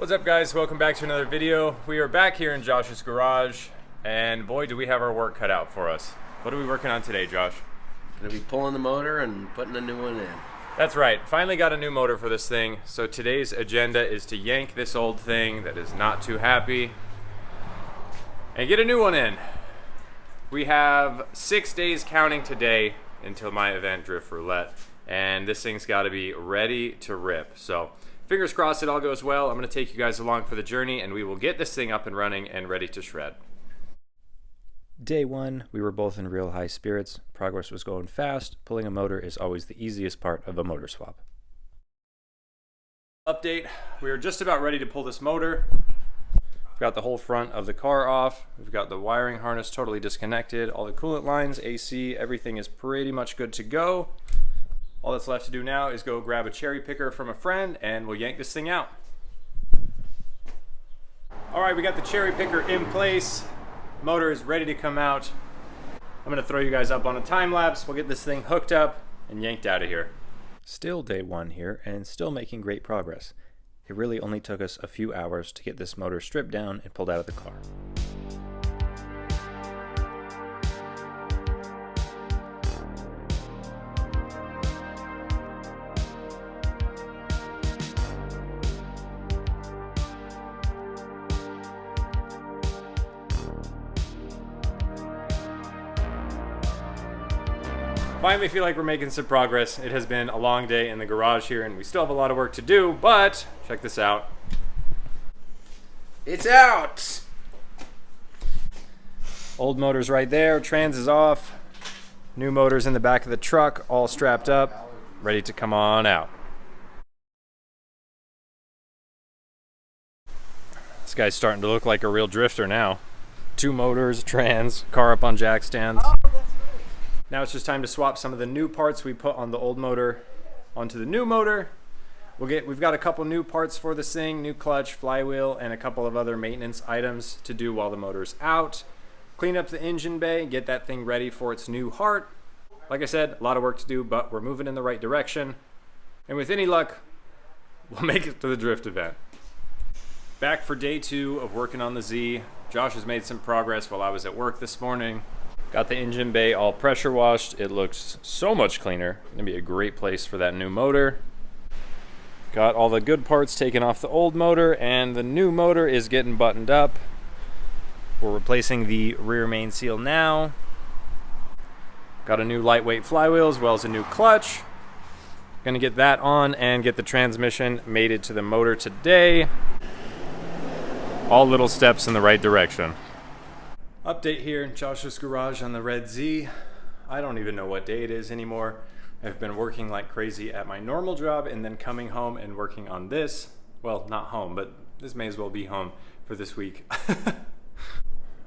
What's up, guys? Welcome back to another video. We are back here in Josh's garage, and boy, do we have our work cut out for us. What are we working on today, Josh? Gonna be pulling the motor and putting a new one in. That's right. Finally got a new motor for this thing. So today's agenda is to yank this old thing that is not too happy and get a new one in. We have 6 days counting today until my event, Drift Roulette, and this thing's got to be ready to rip. So fingers crossed it all goes well. I'm going to take you guys along for the journey, and we will get this thing up and running and ready to shred. Day one, we were both in real high spirits. Progress was going fast. Pulling a motor is always the easiest part of a motor swap. Update, we are just about ready to pull this motor. We've got the whole front of the car off. We've got the wiring harness totally disconnected. All the coolant lines, AC, everything is pretty much good to go. All that's left to do now is go grab a cherry picker from a friend and we'll yank this thing out. All right, we got the cherry picker in place. Motor is ready to come out. I'm gonna throw you guys up on a time lapse. We'll get this thing hooked up and yanked out of here. Still day one here and still making great progress. It really only took us a few hours to get this motor stripped down and pulled out of the car. Finally feel like we're making some progress. It has been a long day in the garage here and we still have a lot of work to do, but check this out. It's out! Old motor's right there, trans is off. New motor's in the back of the truck, all strapped up, ready to come on out. This guy's starting to look like a real drifter now. 2 motors, trans, car up on jack stands. Now it's just time to swap some of the new parts we put on the old motor onto the new motor. We've got a couple new parts for this thing, new clutch, flywheel, and a couple of other maintenance items to do while the motor's out. Clean up the engine bay, get that thing ready for its new heart. Like I said, a lot of work to do, but we're moving in the right direction. And with any luck, we'll make it to the Drift event. Back for day 2 of working on the Z. Josh has made some progress while I was at work this morning. Got the engine bay all pressure washed. It looks so much cleaner. Gonna be a great place for that new motor. Got all the good parts taken off the old motor and the new motor is getting buttoned up. We're replacing the rear main seal now. Got a new lightweight flywheel as well as a new clutch. Gonna get that on and get the transmission mated to the motor today. All little steps in the right direction. Update here in Josh's garage on the Red Z. I don't even know what day it is anymore. I've been working like crazy at my normal job and then coming home and working on this. Well, not home, but this may as well be home for this week.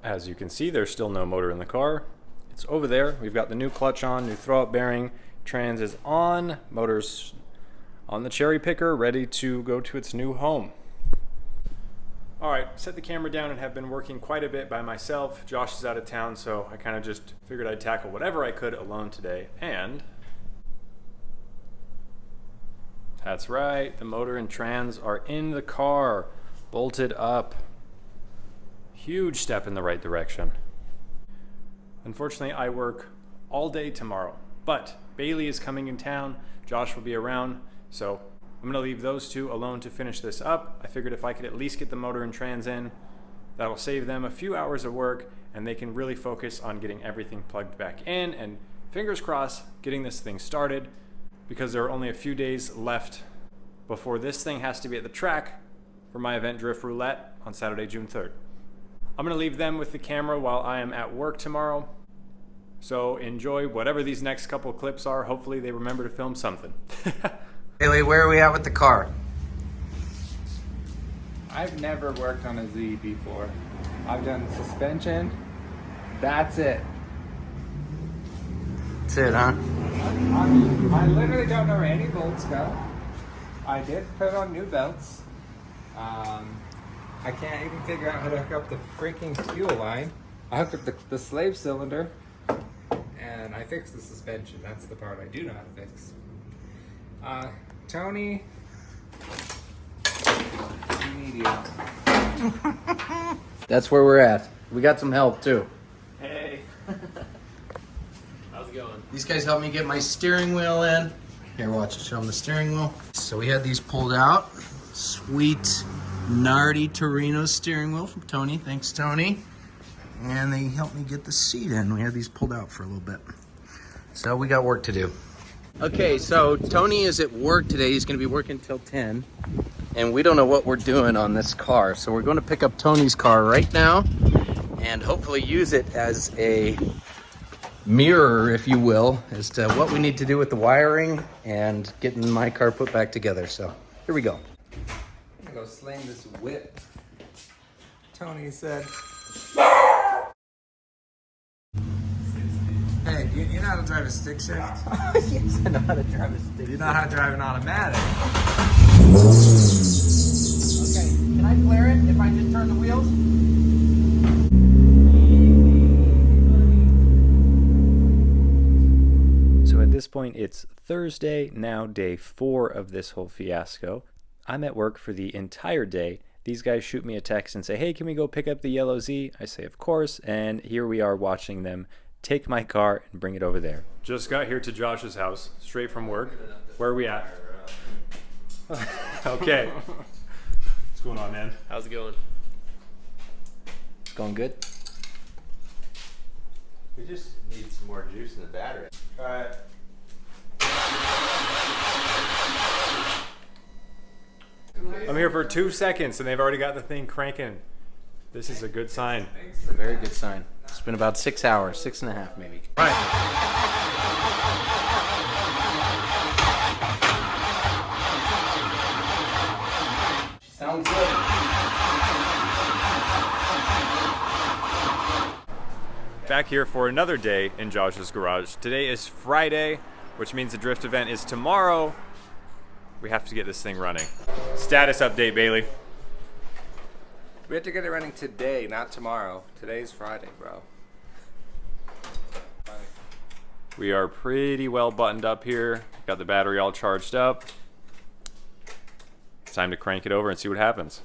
As you can see, there's still no motor in the car. It's over there. We've got the new clutch on, new throw-up bearing. Trans is on. Motor's on the cherry picker, ready to go to its new home. All right, set the camera down and have been working quite a bit by myself. Josh is out of town, so I kind of just figured I'd tackle whatever I could alone today. And that's right, the motor and trans are in the car, bolted up. Huge step in the right direction. Unfortunately, I work all day tomorrow, but Bailey is coming in town. Josh will be around, so I'm gonna leave those 2 alone to finish this up. I figured if I could at least get the motor and trans in, that'll save them a few hours of work and they can really focus on getting everything plugged back in and fingers crossed getting this thing started because there are only a few days left before this thing has to be at the track for my event Drift Roulette on Saturday, June 3rd. I'm gonna leave them with the camera while I am at work tomorrow. So enjoy whatever these next couple clips are. Hopefully they remember to film something. Haley, where are we at with the car? I've never worked on a Z before. I've done suspension. That's it. That's it, huh? I literally don't know where any bolts go. I did put on new belts. I can't even figure out how to hook up the freaking fuel line. I hooked up the slave cylinder and I fixed the suspension. That's the part I do know how to fix. Tony, we need you. That's where we're at. We got some help too. Hey. How's it going? These guys helped me get my steering wheel in. Here, watch, show them the steering wheel. So we had these pulled out. Sweet Nardi Torino steering wheel from Tony. Thanks, Tony. And they helped me get the seat in. We had these pulled out for a little bit. So we got work to do. Okay, so Tony is at work today. He's gonna be working till 10. And we don't know what we're doing on this car. So we're gonna pick up Tony's car right now and hopefully use it as a mirror, if you will, as to what we need to do with the wiring and getting my car put back together. So here we go. I'm gonna go sling this whip. Tony said. Hey, you know how to drive a stick shift? Yes, I know how to drive a stick. You know how to drive an automatic. Okay, can I clear it if I just turn the wheels? So at this point, it's Thursday, now day 4 of this whole fiasco. I'm at work for the entire day. These guys shoot me a text and say, hey, can we go pick up the yellow Z? I say, of course, and here we are watching them take my car and bring it over there. Just got here to Josh's house, straight from work. Where are we at? Okay. What's going on, man? How's it going? It's going good. We just need some more juice in the battery. All right. I'm here for 2 seconds and they've already got the thing cranking. This is a good sign. It's a very good sign. It's been about 6 hours, 6.5 maybe. Right. Sounds good. Back here for another day in Josh's garage. Today is Friday, which means the drift event is tomorrow. We have to get this thing running. Status update, Bailey. We have to get it running today, not tomorrow. Today's Friday, bro. We are pretty well buttoned up here. Got the battery all charged up. It's time to crank it over and see what happens.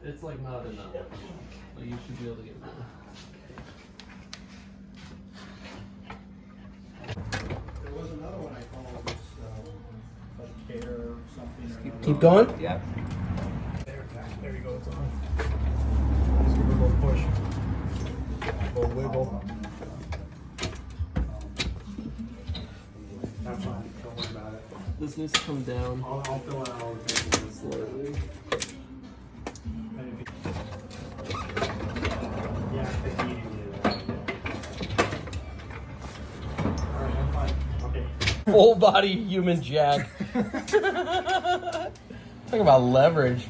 It's like not enough. Like you should be able to get more. There was another one I called, this, like care or something. Or Keep going? Yeah. There you go, it's on. Just give it a little push. A little wiggle. That's fine, don't worry about it. This needs to come down I'll fill it out. slowly. Yeah, the heating is. Alright, I'm fine. Okay. Full body human jack. Talk about leverage.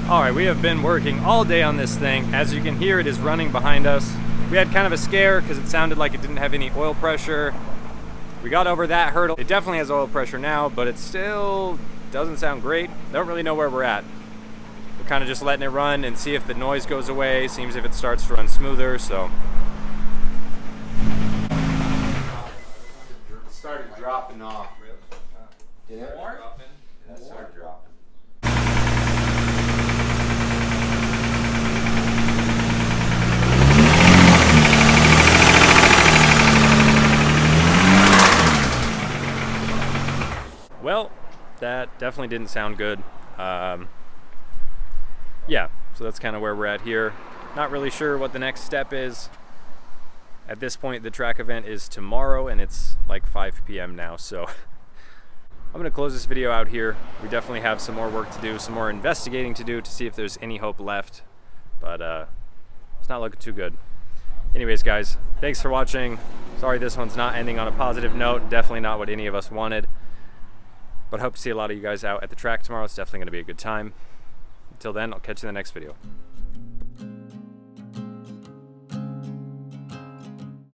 All right, we have been working all day on this thing. As you can hear, it is running behind us. We had kind of a scare because it sounded like it didn't have any oil pressure. We got over that hurdle. It definitely has oil pressure now, but it still doesn't sound great. Don't really know where we're at. We're kind of just letting it run and see if the noise goes away, seems if it starts to run smoother, so. It started dropping off. Did it? It started dropping. Well, that definitely didn't sound good. Yeah, so that's kind of where we're at here. Not really sure what the next step is. At this point, the track event is tomorrow and it's like 5 p.m. now, so I'm gonna close this video out here. We definitely have some more work to do, some more investigating to do to see if there's any hope left, but it's not looking too good. Anyways, guys, thanks for watching. Sorry this one's not ending on a positive note. Definitely not what any of us wanted. But hope to see a lot of you guys out at the track tomorrow. It's definitely going to be a good time. Until then, I'll catch you in the next video.